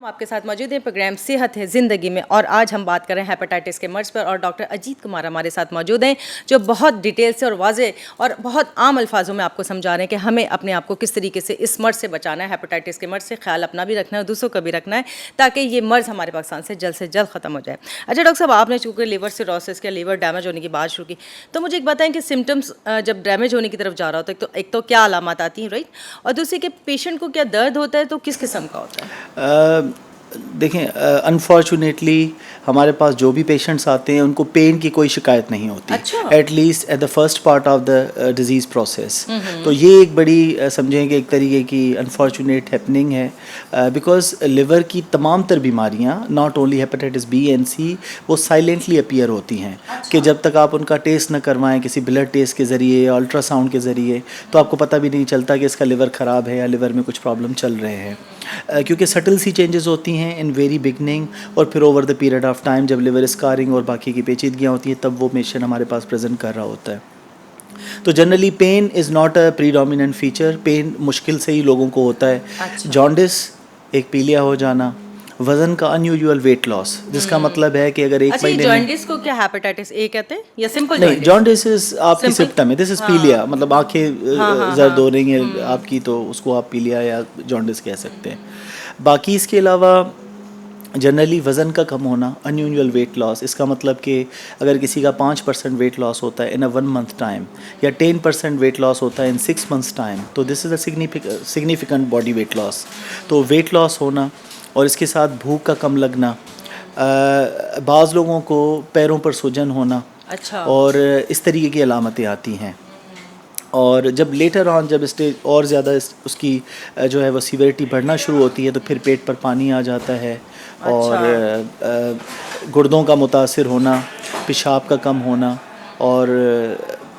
हम आपके साथ मौजूद हैं प्रोग्राम सेहत है ज़िंदगी में और आज हम बात कर रहे हैं हेपेटाइटिस के मर्ज़ पर और डॉक्टर अजीत कुमार हमारे साथ मौजूद हैं जो बहुत डिटेल से और वाज़े और बहुत आम अल्फाजों में आपको समझा रहे हैं कि हमें अपने आप को किस तरीके से इस मर्ज़ से बचाना है, हेपेटाइटिस के मर्ज़ से ख्याल अपना भी रखना है और दूसरों का भी रखना है ताकि ये मर्ज़ हमारे पाकिस्तान से जल्द ख़त्म हो जाए। अच्छा डॉक्टर साहब, आपने चूँकि लिवर सिरोसिस के लिवर डैमेज होने की बात शुरू की, तो मुझे एक बताएं कि सिम्टम्स जब डैमेज होने की तरफ जा रहा होता है एक तो क्या अलामत आती हैं, राइट, और दूसरी कि पेशेंट को क्या दर्द होता है तो किस किस्म का होता है? देखें, अनफॉर्चुनेटली हमारे पास जो भी पेशेंट्स आते हैं उनको पेन की कोई शिकायत नहीं होती, at least at the first part of the disease process. तो ये एक बड़ी समझें कि एक तरीके की अनफॉर्चुनेट हैपनिंग है, बिकॉज लिवर की तमाम तर बीमारियाँ, not only hepatitis B and C, वो साइलेंटली अपीयर होती हैं कि जब तक आप उनका टेस्ट न करवाएं किसी ब्लड टेस्ट के ज़रिए या अल्ट्रासाउंड के ज़रिए तो आपको पता भी नहीं चलता कि इसका लिवर ख़राब है या लिवर में कुछ प्रॉब्लम चल रहे हैं, क्योंकि सटल सी चेंजेस होती हैं इन वेरी बिगनिंग और फिर over the period of time जब लिवर स्कारिंग और बाकी की पेचीदगियाँ होती हैं तब वो पेशेंट हमारे पास प्रेजेंट कर रहा होता है। तो generally pain is not a predominant feature, pain मुश्किल से ही लोगों को होता है। जॉन्डिस, एक पीलिया हो जाना, वज़न का अनयूजुअल वेट लॉस, जिसका मतलब है कि अगर एक महीने में जॉन्डिस को क्या हेपेटाइटिस ए कहते हैं या सिंपल नहीं, जॉन्डिस इज आपकी सिम्टम है, दिस इज पीलिया, मतलब आंखें जर्द हो रही हैं आपकी तो उसको आप पीलिया या जॉन्डिस कह सकते हैं। बाकी इसके अलावा जनरली वज़न का कम होना, अनयूजुअल वेट लॉस, इसका मतलब कि अगर किसी का 5% वेट लॉस होता है इन अ 1 मंथ टाइम या 10% वेट लॉस होता है इन 6 मंथ्स टाइम, तो this is a significant body weight loss. तो वेट लॉस होना और इसके साथ भूख का कम लगना, बाज़ लोगों को पैरों पर सूजन होना, अच्छा, और इस तरीके की अलामतें आती हैं। और जब लेटर ऑन जब स्टेज और ज़्यादा उसकी जो है वो सीवियरिटी बढ़ना शुरू होती है तो फिर पेट पर पानी आ जाता है, और गुर्दों का मुतासिर होना, पेशाब का कम होना और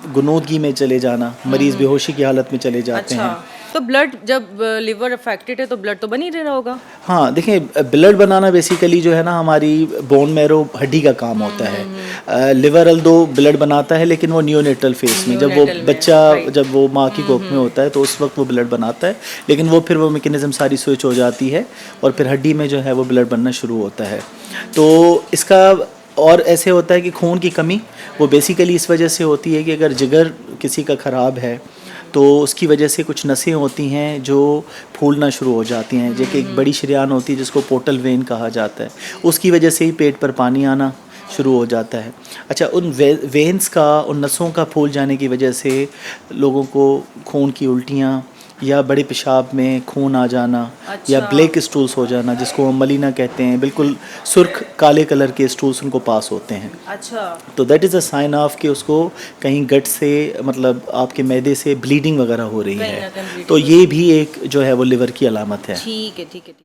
गुनूदगी में चले जाना, मरीज़ बेहोशी की हालत में चले जाते हैं। तो ब्लड जब लिवर अफेक्टेड है तो ब्लड तो बन ही रहा होगा। हाँ, देखिए, ब्लड बनाना बेसिकली जो है ना हमारी बोन मैरो हड्डी का काम होता है। लिवर अल्दो ब्लड बनाता है लेकिन वो नियोनेटल फेस में, जब वो बच्चा जब वो माँ की कोख में होता है तो उस वक्त वो ब्लड बनाता है, लेकिन वो फिर वो मैकेनिज़्म सारी स्विच हो जाती है और फिर हड्डी में जो है वो ब्लड बनना शुरू होता है। तो इसका और ऐसे होता है कि खून की कमी वो बेसिकली इस वजह से होती है कि अगर जिगर किसी का ख़राब है तो उसकी वजह से कुछ नसें होती हैं जो फूलना शुरू हो जाती हैं, जैसे एक बड़ी शरीयान होती है जिसको पोर्टल वेन कहा जाता है, उसकी वजह से ही पेट पर पानी आना शुरू हो जाता है। अच्छा, उन वेन्स का, उन नसों का फूल जाने की वजह से लोगों को खून की उल्टियाँ या बड़े पेशाब में खून आ जाना, या ब्लैक स्टूल्स हो जाना जिसको हम मलीना कहते हैं, बिल्कुल सुर्ख काले कलर के स्टूल्स उनको पास होते हैं। अच्छा, तो that is a sign of कि उसको कहीं गट से, मतलब आपके मैदे से ब्लीडिंग वगैरह हो रही है, तो ये भी एक जो है वो लिवर की अलामत है। ठीक है, ठीक है।